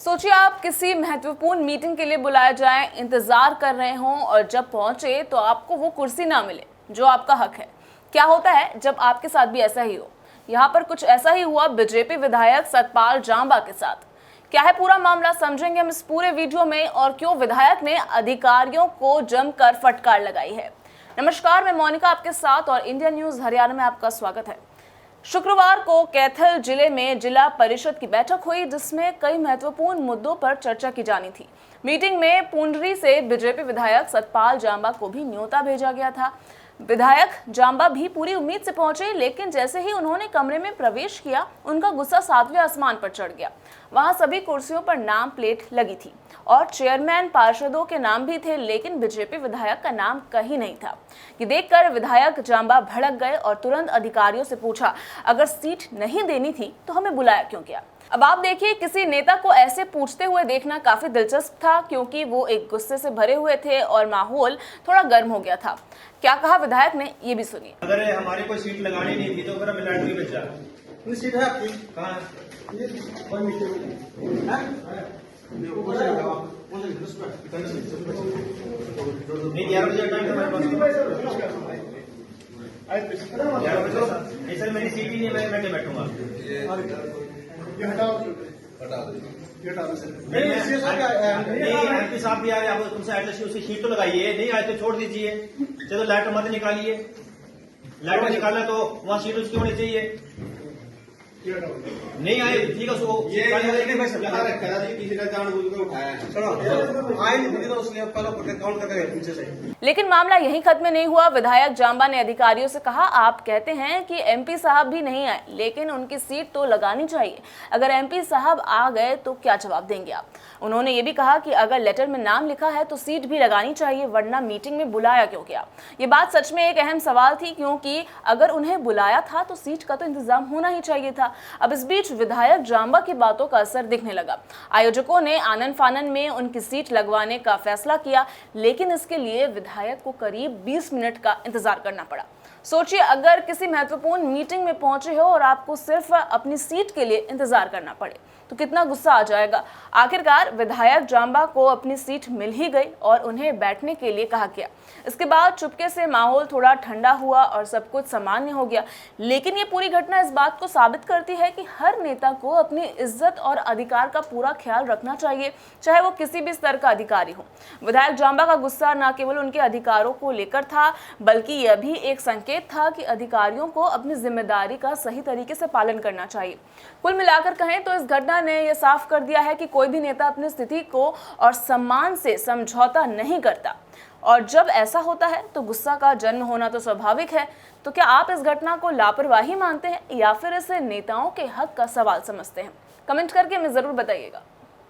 सोचिए आप किसी महत्वपूर्ण मीटिंग के लिए बुलाए जाएं, इंतजार कर रहे हों और जब पहुंचे तो आपको वो कुर्सी ना मिले जो आपका हक है। क्या होता है जब आपके साथ भी ऐसा ही हो? यहाँ पर कुछ ऐसा ही हुआ बीजेपी विधायक सतपाल जांबा के साथ। क्या है पूरा मामला, समझेंगे हम इस पूरे वीडियो में, और क्यों विधायक ने अधिकारियों को जमकर फटकार लगाई है। नमस्कार, मैं मोनिका आपके साथ और इंडिया न्यूज हरियाणा में आपका स्वागत है। शुक्रवार को कैथल जिले में जिला परिषद की बैठक हुई जिसमें कई महत्वपूर्ण मुद्दों पर चर्चा की जानी थी। मीटिंग में पुंडरी से बीजेपी विधायक सतपाल जांबा को भी न्योता भेजा गया था। विधायक जांबा भी पूरी उम्मीद से पहुंचे, लेकिन जैसे ही उन्होंने कमरे में प्रवेश किया उनका गुस्सा सातवें आसमान पर चढ़ गया। वहां सभी कुर्सियों पर नाम प्लेट लगी थी और चेयरमैन पार्षदों के नाम भी थे, लेकिन बीजेपी विधायक का नाम कहीं नहीं था। ये देखकर विधायक जांबा भड़क गए और तुरंत अधिकारियों से पूछा, अगर सीट नहीं देनी थी तो हमें बुलाया क्यों किया। अब आप देखिए, किसी नेता को ऐसे पूछते हुए देखना काफी दिलचस्प था, क्योंकि वो एक गुस्से से भरे हुए थे और माहौल थोड़ा गर्म हो गया था। क्या कहा विधायक ने, ये भी सुनिए। अगर हमारी कोई सीट लगानी नहीं थी तो फिर हमें लैंड भी बचा। सीट है आपकी कहाँ? नहीं 11 बजे टाइम है हमारे पास। 11 बजे नहीं सर, मेरी सीट ही नहीं, मैं बैठे बैठूंगा। ये हटाओ, हटा दो, ये हटा दो सर। नहीं एमपी साहब भी आए, आप तुमसे एटलीस्ट उसकी सीट तो लगाइए, नहीं आए तो छोड़ दीजिए। चलो लाइट मत निकालिए, लाइट में निकालना तो वहाँ सीट उसकी होनी चाहिए। नहीं आए ठीक है, उसको ये यहाँ रखा था जी, किसी ने जानबूझ कर उठाया है। चलो आए नहीं तो उसने काउंट करके पीछे से। लेकिन मामला यहीं खत्म नहीं हुआ। विधायक जांबा ने अधिकारियों से कहा, आप कहते हैं कि एमपी साहब भी नहीं आए, लेकिन उनकी सीट तो लगानी चाहिए। अगर एमपी साहब आ गए तो क्या जवाब देंगे आप? उन्होंने ये भी कहा कि अगर लेटर में नाम लिखा है तो सीट भी लगानी चाहिए, वरना मीटिंग में बुलाया क्यों गया। ये बात सच में एक अहम सवाल थी, क्योंकि अगर उन्हें बुलाया था तो सीट का तो इंतजाम होना ही चाहिए था। अब इस बीच विधायक जांबा की बातों का असर दिखने लगा। आयोजकों ने आनन फानन में उनकी सीट लगवाने का फैसला किया, लेकिन इसके लिए विधायक को करीब 20 मिनट का इंतजार करना पड़ा। सोचिए, अगर किसी महत्वपूर्ण मीटिंग में पहुंचे हो और आपको सिर्फ अपनी सीट के लिए इंतजार करना पड़े तो कितना गुस्सा आ जाएगा। आखिरकार विधायक जांबा को अपनी सीट मिल ही गई और उन्हें बैठने के लिए कहा गया। इसके बाद चुपके से माहौल थोड़ा ठंडा हुआ और सब कुछ सामान्य हो गया। लेकिन ये पूरी घटना इस बात को साबित करती है कि हर नेता को अपनी इज्जत और अधिकार का पूरा ख्याल रखना चाहिए, चाहे वो किसी भी स्तर का अधिकारी हो। विधायक जांबा का गुस्सा न केवल उनके अधिकारों को लेकर था, बल्कि यह भी एक संकेत था कि अधिकारियों को अपनी जिम्मेदारी का सही तरीके से पालन करना चाहिए। कुल मिलाकर कहें तो इस घटना ने यह साफ कर दिया है कि कोई भी नेता अपनी स्थिति को और सम्मान से समझौता नहीं करता, और जब ऐसा होता है तो गुस्सा का जन्म होना तो स्वाभाविक है। तो क्या आप इस घटना को लापरवाही मानते हैं या फिर इसे नेताओं के हक का सवाल समझते हैं? कमेंट करके हमें जरूर बताइएगा।